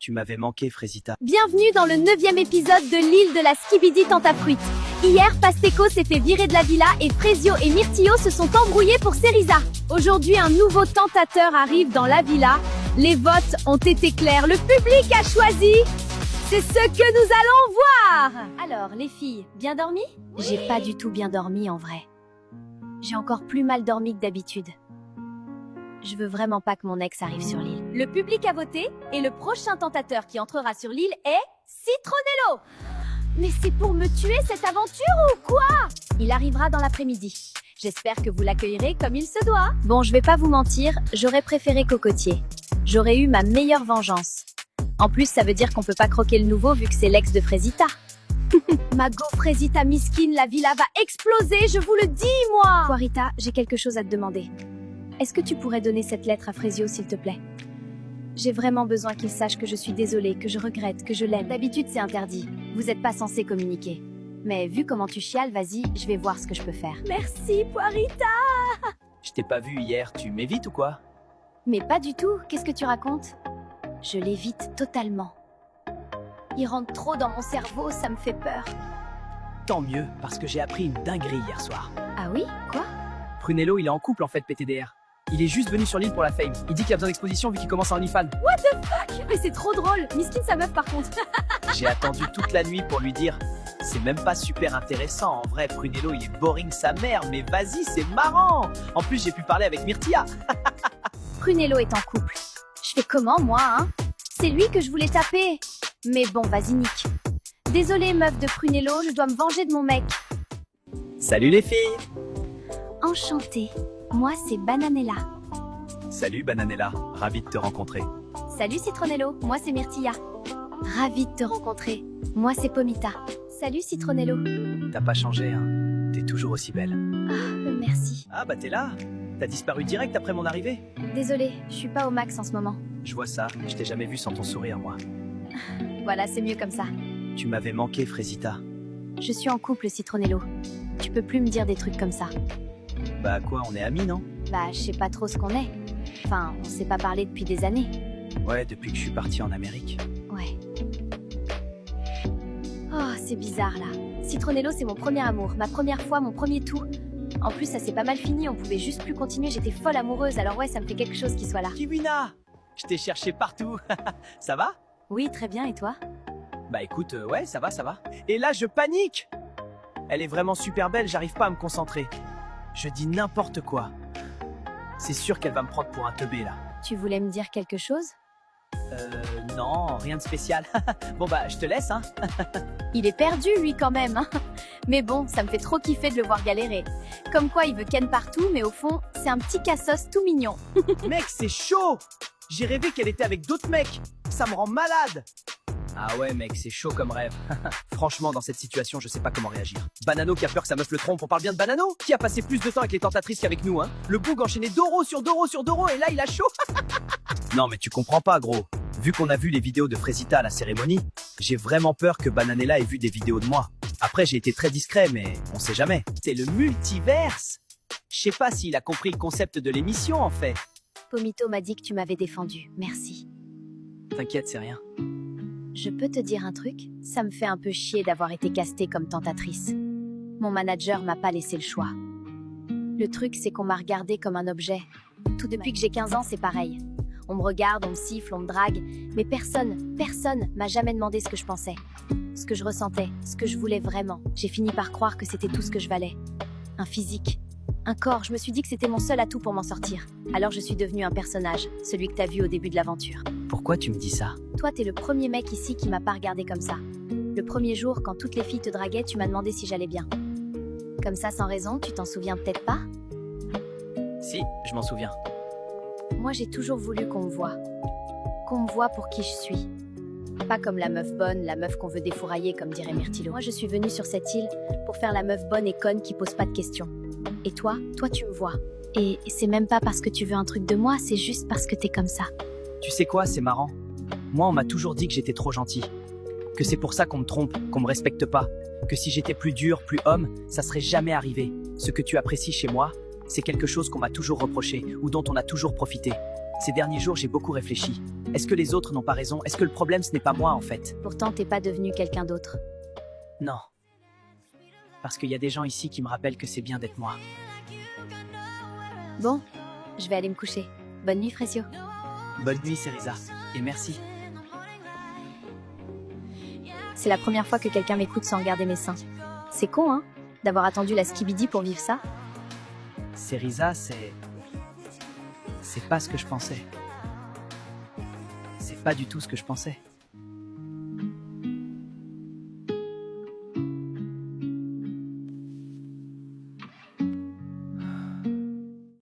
Tu m'avais manqué, Frésita. Bienvenue dans le 9e épisode de l'île de la Skibidi Tentafruit. Hier, Pasteco s'est fait virer de la villa et Frezio et Myrtillo se sont embrouillés pour Cerisa. Aujourd'hui, un nouveau tentateur arrive dans la villa. Les votes ont été clairs, le public a choisi. C'est ce que nous allons voir. Alors, les filles, bien dormi? J'ai pas du tout bien dormi en vrai. J'ai encore plus mal dormi que d'habitude. Je veux vraiment pas que mon ex arrive sur l'île. Le public a voté et le prochain tentateur qui entrera sur l'île est Citronello. Mais c'est pour me tuer cette aventure ou quoi? Il arrivera dans l'après-midi. J'espère que vous l'accueillerez comme il se doit. Bon, je vais pas vous mentir, j'aurais préféré Cocotier. J'aurais eu ma meilleure vengeance. En plus, ça veut dire qu'on peut pas croquer le nouveau vu que c'est l'ex de Frésita. Ma Frésita miskine, la villa va exploser, je vous le dis, moi! Quarita, j'ai quelque chose à te demander. Est-ce que tu pourrais donner cette lettre à Frezio, s'il te plaît? J'ai vraiment besoin qu'il sache que je suis désolée, que je regrette, que je l'aime. D'habitude, c'est interdit. Vous n'êtes pas censé communiquer. Mais vu comment tu chiales, vas-y, je vais voir ce que je peux faire. Merci, Quarita! Je t'ai pas vu hier, tu m'évites ou quoi? Mais pas du tout, qu'est-ce que tu racontes? Je l'évite totalement. Il rentre trop dans mon cerveau, ça me fait peur. Tant mieux, parce que j'ai appris une dinguerie hier soir. Ah oui? Quoi? Prunello, il est en couple en fait, PTDR. Il est juste venu sur l'île pour la fame. Il dit qu'il a besoin d'exposition vu qu'il commence en OnlyFans. What the fuck? Mais c'est trop drôle, miskine sa meuf par contre. J'ai attendu toute la nuit pour lui dire. C'est même pas super intéressant, en vrai, Prunello il est boring sa mère, mais vas-y, c'est marrant. En plus, j'ai pu parler avec Myrtilla. Prunello est en couple. Je fais comment, moi, hein? C'est lui que je voulais taper. Mais bon, vas-y, nique. Désolée, meuf de Prunello, je dois me venger de mon mec. Salut les filles. Enchantée. Moi, c'est Bananella. Salut Bananella, ravi de te rencontrer. Salut Citronello, moi c'est Myrtilla. Ravie de te rencontrer. Moi c'est Pomita. Salut Citronello. T'as pas changé, hein? T'es toujours aussi belle. Ah, merci. Ah bah t'es là. T'as disparu direct après mon arrivée. Désolée, je suis pas au max en ce moment. Je vois ça, je t'ai jamais vu sans ton sourire, moi. Voilà, c'est mieux comme ça. Tu m'avais manqué, Frésita. Je suis en couple, Citronello. Tu peux plus me dire des trucs comme ça. Bah quoi, on est amis, non? Bah, je sais pas trop ce qu'on est. Enfin, on s'est pas parlé depuis des années. Ouais, depuis que je suis parti en Amérique. Ouais. Oh, c'est bizarre, là. Citronello, c'est mon premier amour, ma première fois, mon premier tout. En plus, ça s'est pas mal fini, on pouvait juste plus continuer, j'étais folle amoureuse, alors ouais, ça me fait quelque chose qu'il soit là. Kiwina! Je t'ai cherché partout. Ça va? Oui, très bien, et toi? Bah écoute, ouais, ça va, ça va. Et là, je panique! Elle est vraiment super belle, j'arrive pas à me concentrer. Je dis n'importe quoi. C'est sûr qu'elle va me prendre pour un teubé, là. Tu voulais me dire quelque chose? Non, rien de spécial. Bon bah, je te laisse, hein. Il est perdu, lui, quand même, hein. Mais bon, ça me fait trop kiffer de le voir galérer. Comme quoi, il veut ken partout, mais au fond, c'est un petit cassos tout mignon. Mec, c'est chaud! J'ai rêvé qu'elle était avec d'autres mecs. Ça me rend malade. Ah ouais, mec, c'est chaud comme rêve. Franchement, dans cette situation, je sais pas comment réagir. Banano qui a peur que sa meuf le trompe, on parle bien de Banano? Qui a passé plus de temps avec les tentatrices qu'avec nous, hein? Le boug enchaîné Doro sur Doro sur Doro, et là, il a chaud. Non, mais tu comprends pas, gros. Vu qu'on a vu les vidéos de Frésita à la cérémonie, j'ai vraiment peur que Bananella ait vu des vidéos de moi. Après, j'ai été très discret, mais on sait jamais. C'est le multiverse. Je sais pas s'il a compris le concept de l'émission, en fait. Pomito m'a dit que tu m'avais défendu. Merci. T'inquiète, c'est rien. Je peux te dire un truc? Ça me fait un peu chier d'avoir été castée comme tentatrice. Mon manager m'a pas laissé le choix. Le truc, c'est qu'on m'a regardée comme un objet. Tout depuis que j'ai 15 ans, c'est pareil. On me regarde, on me siffle, on me drague, mais personne m'a jamais demandé ce que je pensais, ce que je ressentais, ce que je voulais vraiment. J'ai fini par croire que c'était tout ce que je valais. Un physique, un corps, je me suis dit que c'était mon seul atout pour m'en sortir. Alors je suis devenue un personnage, celui que t'as vu au début de l'aventure. Pourquoi tu me dis ça? Toi, t'es le premier mec ici qui m'a pas regardé comme ça. Le premier jour, quand toutes les filles te draguaient, tu m'as demandé si j'allais bien. Comme ça, sans raison, tu t'en souviens peut-être pas? Si, je m'en souviens. Moi, j'ai toujours voulu qu'on me voie. Qu'on me voie pour qui je suis. Pas comme la meuf bonne, la meuf qu'on veut défourailler, comme dirait Myrtillo. Moi, je suis venue sur cette île pour faire la meuf bonne et conne qui pose pas de questions. Et toi, tu me vois. Et c'est même pas parce que tu veux un truc de moi, c'est juste parce que t'es comme ça. Tu sais quoi, c'est marrant. Moi, on m'a toujours dit que j'étais trop gentil. Que c'est pour ça qu'on me trompe, qu'on me respecte pas. Que si j'étais plus dur, plus homme, ça serait jamais arrivé. Ce que tu apprécies chez moi, c'est quelque chose qu'on m'a toujours reproché ou dont on a toujours profité. Ces derniers jours, j'ai beaucoup réfléchi. Est-ce que les autres n'ont pas raison? Est-ce que le problème, ce n'est pas moi, en fait? Pourtant, t'es pas devenu quelqu'un d'autre. Non. Parce qu'il y a des gens ici qui me rappellent que c'est bien d'être moi. Bon, je vais aller me coucher. Bonne nuit, Frésio. Bonne nuit, Cerisa. Et merci. C'est la première fois que quelqu'un m'écoute sans regarder mes seins. C'est con, hein, d'avoir attendu la skibidi pour vivre ça. Cerisa, c'est pas ce que je pensais. C'est pas du tout ce que je pensais.